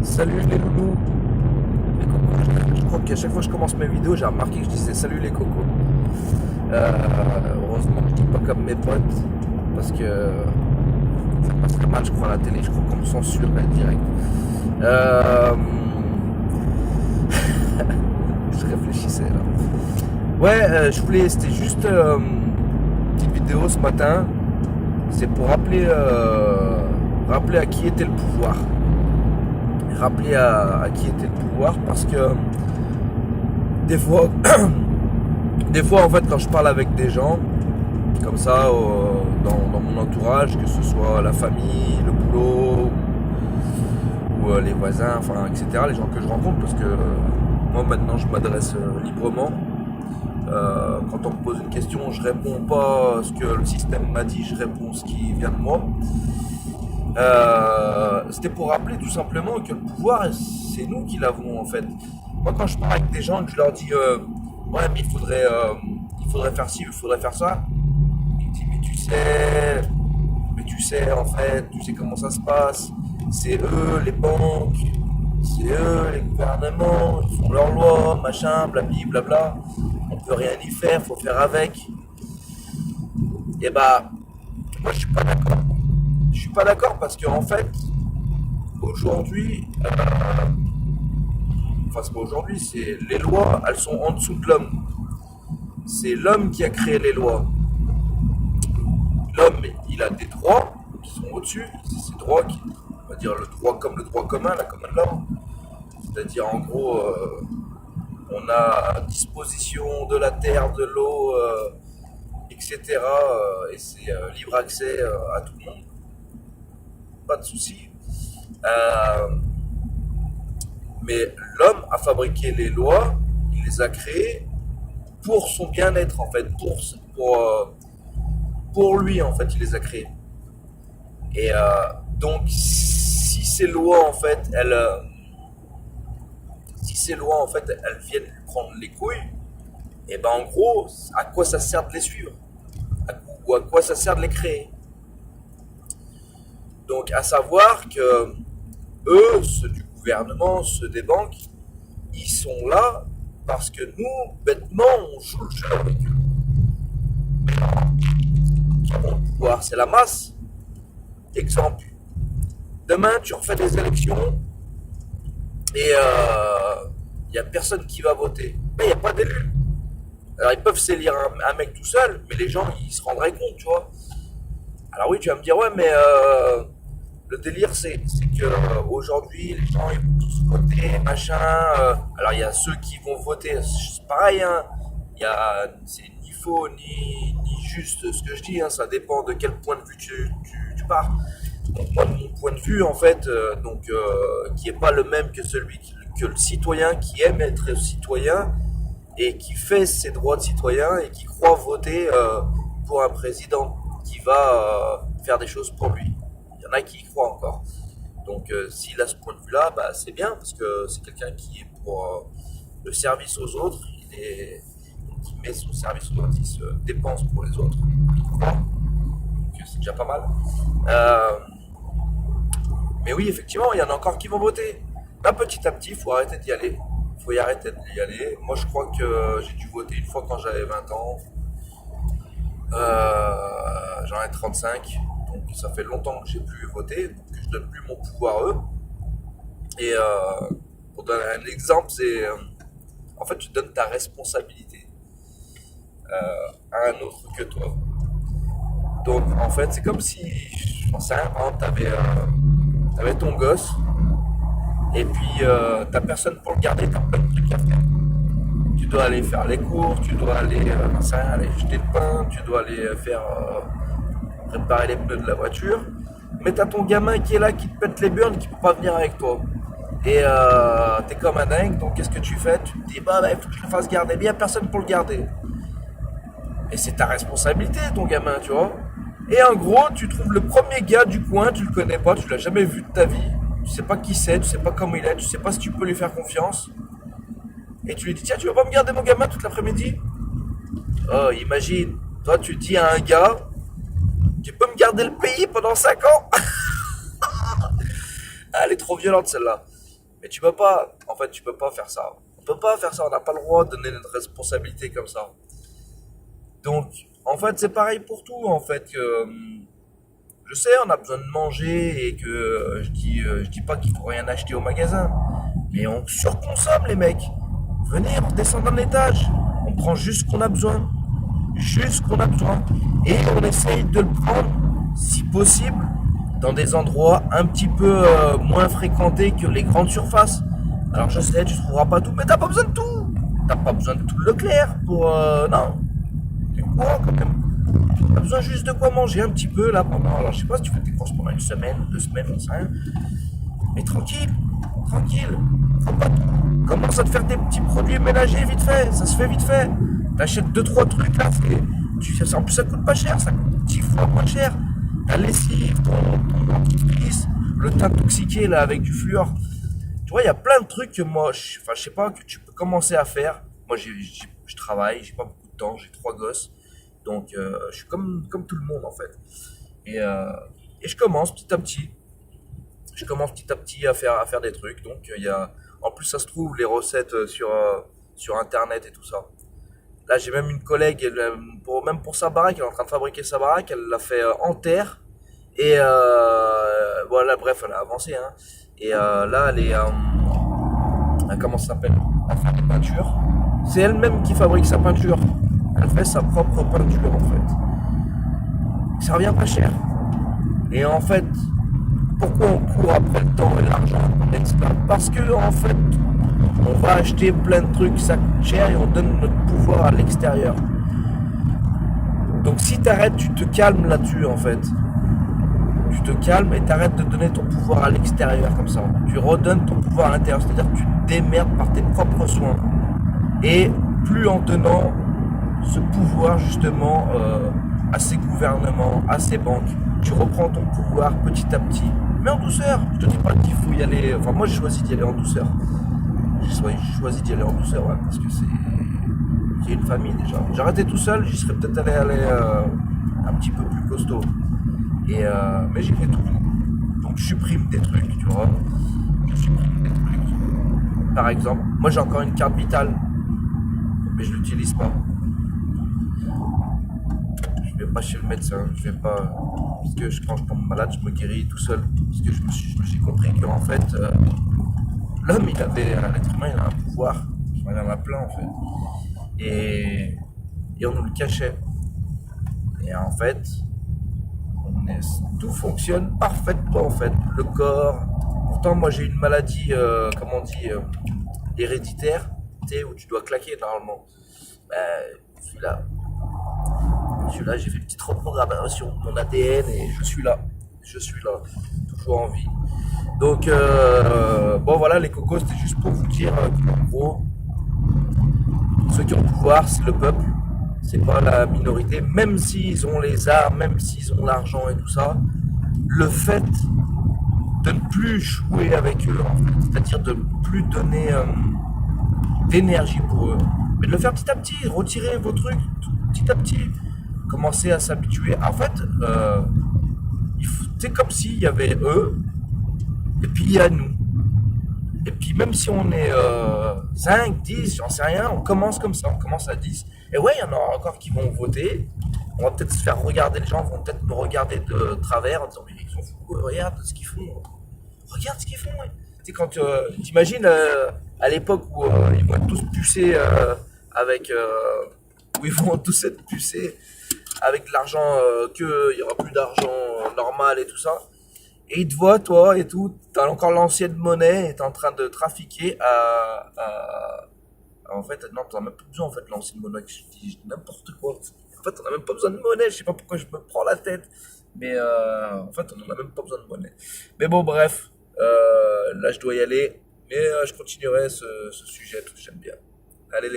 Salut les loulous. Les cocos. Je crois qu'à chaque fois que je commence mes vidéos, j'ai remarqué que je disais salut les cocos. Heureusement que je dis pas comme mes potes, parce que ça passerait mal, je crois, à la télé. Je crois qu'on me censurerait direct. Euh, je réfléchissais là. Ouais, c'était juste une petite vidéo ce matin. C'est pour rappeler à qui était le pouvoir. Rappeler à qui était le pouvoir, parce que des fois, des fois en fait, quand je parle avec des gens comme ça dans mon entourage, que ce soit la famille, le boulot ou les voisins, enfin etc., les gens que je rencontre, parce que moi maintenant je m'adresse librement. Quand on me pose une question, je réponds pas ce que le système m'a dit, je réponds ce qui vient de moi. C'était pour rappeler tout simplement que le pouvoir, c'est nous qui l'avons en fait. Moi, quand je parle avec des gens, que je leur dis ouais, mais il faudrait faire ci, il faudrait faire ça, ils me disent mais tu sais en fait, tu sais comment ça se passe. C'est eux les banques, c'est eux les gouvernements, ils font leurs lois, machin, blabli, blabla. On peut rien y faire, faut faire avec. Et bah, moi je suis pas d'accord. Je suis pas d'accord parce que en fait, aujourd'hui, enfin c'est pas aujourd'hui, c'est les lois, elles sont en dessous de l'homme. C'est l'homme qui a créé les lois. L'homme, il a des droits qui sont au-dessus. C'est ces droits qui, on va dire le droit comme le droit commun, la common law. C'est-à-dire en gros, on a disposition de la terre, de l'eau, etc. Et c'est libre accès à tout le monde. Pas de souci. Euh, mais l'homme a fabriqué les lois, il les a créées pour son bien-être en fait, pour lui en fait, il les a créées. Et donc si ces lois en fait, elles viennent lui prendre les couilles, et ben en gros, à quoi ça sert de les suivre, ou à quoi ça sert de les créer? Donc à savoir que eux, ceux du gouvernement, ceux des banques, ils sont là parce que nous, bêtement, on joue le jeu avec eux. Qui ont le pouvoir, c'est la masse. Exemple, demain tu refais des élections et il n'y a personne qui va voter. Mais il n'y a pas d'élu. Alors ils peuvent s'élire un mec tout seul, mais les gens ils se rendraient compte, tu vois. Alors oui, tu vas me dire, ouais, mais le délire, c'est que aujourd'hui, les gens ils vont tous voter, machin. Alors il y a ceux qui vont voter, c'est pareil, hein. C'est ni faux ni juste ce que je dis, hein. Ça dépend de quel point de vue tu pars. Donc moi, de mon point de vue, en fait, qui est pas le même que que le citoyen qui aime être citoyen et qui fait ses droits de citoyen et qui croit voter pour un président qui va faire des choses pour lui. Il y en a qui y croient encore. Donc s'il a ce point de vue-là, bah, c'est bien parce que c'est quelqu'un qui est pour le service aux autres, qui met son service aux autres, il se dépense pour les autres, il croit. Donc c'est déjà pas mal. Mais oui, effectivement, il y en a encore qui vont voter. Là, petit à petit, il faut arrêter d'y aller. Il faut y arrêter d'y aller. Moi, je crois que j'ai dû voter une fois quand j'avais 20 ans. J'en ai 35. Donc, ça fait longtemps que j'ai plus voté. Donc, je donne plus mon pouvoir à eux. Et pour donner un exemple, c'est... en fait, tu donnes ta responsabilité à un autre que toi. Donc, en fait, c'est comme si... Je pense à un, par exemple, t'avais ton gosse, et puis t'as personne pour le garder, t'as plein de trucs à faire. Tu dois aller faire les cours, tu dois aller jeter le pain, tu dois aller faire réparer les pneus de la voiture. Mais t'as ton gamin qui est là, qui te pète les burnes, qui peut pas venir avec toi. Et t'es comme un dingue, donc qu'est-ce que tu fais? Tu te dis, bah, il faut que je le fasse garder, mais il n'y a personne pour le garder. Et c'est ta responsabilité, ton gamin, tu vois. Et en gros, tu trouves le premier gars du coin, tu le connais pas, tu l'as jamais vu de ta vie, tu sais pas qui c'est, tu sais pas comment il est, tu sais pas si tu peux lui faire confiance. Et tu lui dis, tiens, tu vas pas me garder mon gamin toute l'après-midi? Oh, imagine, toi tu dis à un gars, tu peux me garder le pays pendant 5 ans? Ah, elle est trop violente celle-là. Mais tu peux pas, en fait, tu peux pas faire ça. On peut pas faire ça, on n'a pas le droit de donner notre responsabilité comme ça. Donc, en fait, c'est pareil pour tout, en fait, que je sais, on a besoin de manger et que je dis pas qu'il faut rien acheter au magasin, mais on surconsomme les mecs. Venez, on descend d'un étage, on prend juste ce qu'on a besoin, et on essaye de le prendre, si possible, dans des endroits un petit peu moins fréquentés que les grandes surfaces. Alors je sais, tu trouveras pas tout, mais t'as pas besoin de tout. T'as pas besoin de tout Leclerc pour non, t'es courant quand même. T'as besoin juste de quoi manger un petit peu là pendant. Alors je sais pas si tu fais tes courses pendant une semaine, 2 semaines, on sait rien. Mais tranquille, tranquille. Faut pas tout. Commence à te faire tes petits produits ménagers vite fait, ça se fait vite fait. T'achètes 2-3 trucs là, en plus ça coûte pas cher, ça coûte 10 fois moins cher. La lessive, ton dentifrice, le teint intoxiqué là avec du fluor. Tu vois, il y a plein de trucs que moi, je sais pas, que tu peux commencer à faire. Moi, je travaille, j'ai pas beaucoup de temps, j'ai 3 gosses. Donc, je suis comme tout le monde, en fait. Et je commence petit à petit. Je commence petit à petit à faire des trucs. Donc, en plus, ça se trouve, les recettes sur Internet et tout ça. Là, j'ai même une collègue, même pour sa baraque, elle est en train de fabriquer sa baraque, elle l'a fait en terre. Et voilà, bref, elle a avancé, hein. Et là, comment ça s'appelle? Elle fait des peintures. C'est elle-même qui fabrique sa peinture. Elle fait sa propre peinture, en fait. Ça revient pas cher. Et en fait, pourquoi on court après le temps et l'argent? Parce que, en fait, on va acheter plein de trucs, ça coûte cher et on donne notre pouvoir à l'extérieur. Donc si t'arrêtes, tu te calmes là-dessus, en fait. Tu te calmes et t'arrêtes de donner ton pouvoir à l'extérieur comme ça. Tu redonnes ton pouvoir à l'intérieur, c'est-à-dire que tu te démerdes par tes propres soins. Et plus en donnant ce pouvoir justement à ces gouvernements, à ces banques, tu reprends ton pouvoir petit à petit. Mais en douceur, je te dis pas qu'il faut y aller. Enfin, moi j'ai choisi d'y aller en douceur. J'ai choisi d'y aller en douceur, ouais, parce que j'ai une famille déjà. J'arrêtais tout seul, j'y serais peut-être allé un petit peu plus costaud. Mais j'ai fait tout. Donc je supprime des trucs, tu vois. Je supprime des trucs. Par exemple, moi j'ai encore une carte vitale, mais je l'utilise pas. Je vais pas chez le médecin, je vais pas. Parce que quand je tombe malade, je me guéris tout seul. Parce que j'ai compris qu'en fait, l'homme, l'être humain, il a un pouvoir. Il en a plein en fait. Et on nous le cachait. Et en fait, tout fonctionne parfaitement en fait. Le corps. Pourtant, moi j'ai une maladie, comment on dit, héréditaire, tu sais, où tu dois claquer normalement. Celui-là, j'ai fait une petite reprogrammation de mon ADN et je suis là. Je suis là, toujours en vie. Donc, bon voilà, les cocos, c'était juste pour vous dire qu'en gros, ceux qui ont le pouvoir, c'est le peuple. C'est pas la minorité, même s'ils ont les armes, même s'ils ont l'argent et tout ça, le fait de ne plus jouer avec eux, en fait, c'est-à-dire de ne plus donner d'énergie pour eux, mais de le faire petit à petit, retirer vos trucs petit à petit, commencer à s'habituer. En fait, c'est comme s'il y avait eux, et puis il y a nous. Et puis même si on est 5, 10, j'en sais rien, on commence comme ça, on commence à 10. Et ouais, il y en a encore qui vont voter. On va peut-être se faire regarder, les gens vont peut-être nous regarder de travers en disant mais ils sont fous, regarde ce qu'ils font. Regarde ce qu'ils font. Ouais. Tu sais, quand t'imagines à l'époque où ils vont être tous pucés avec... où ils vont tous être pucés avec de l'argent, qu'il n'y aura plus d'argent normal et tout ça. Et ils te voient, toi, et tout, t'as encore l'ancienne monnaie, et t'es en train de trafiquer en fait, non, t'en as même plus besoin, en fait, l'ancienne monnaie, je dis n'importe quoi. En fait, on n'a même pas besoin de monnaie, je sais pas pourquoi je me prends la tête. Mais en fait, on n'en a même pas besoin de monnaie. Mais bon, bref, là, je dois y aller. Mais je continuerai ce sujet, tout j'aime bien. Allez, les